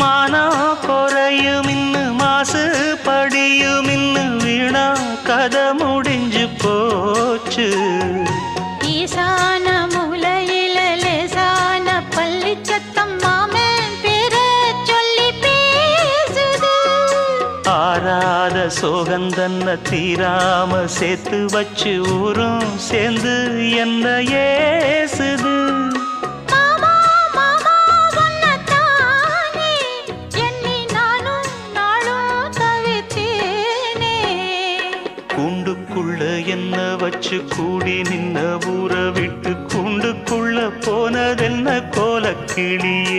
மானம் குறையும் இன்னு மாசு படியும் இன்னு வீணா கதை முடிஞ்சு போச்சு. ஈசான மூலையில லேசான பள்ளி சத்தம் மாமன் பேர சொல்லி பேசுது. ஆறாத சோகந்தன்ன தீராம சேர்த்து வச்சு ஊரும் சேர்ந்து என்ன ஏசுது. மாமா மாமா உன்னத்தானே எண்ணி நானும் நாளும் தவித்தேனே. கூண்டுக்குள்ள என்ன வச்சு கூடி நின்ன ஊற விட்டு கூண்டுக்குள்ள போனதென்ன கோலக்கிளியே.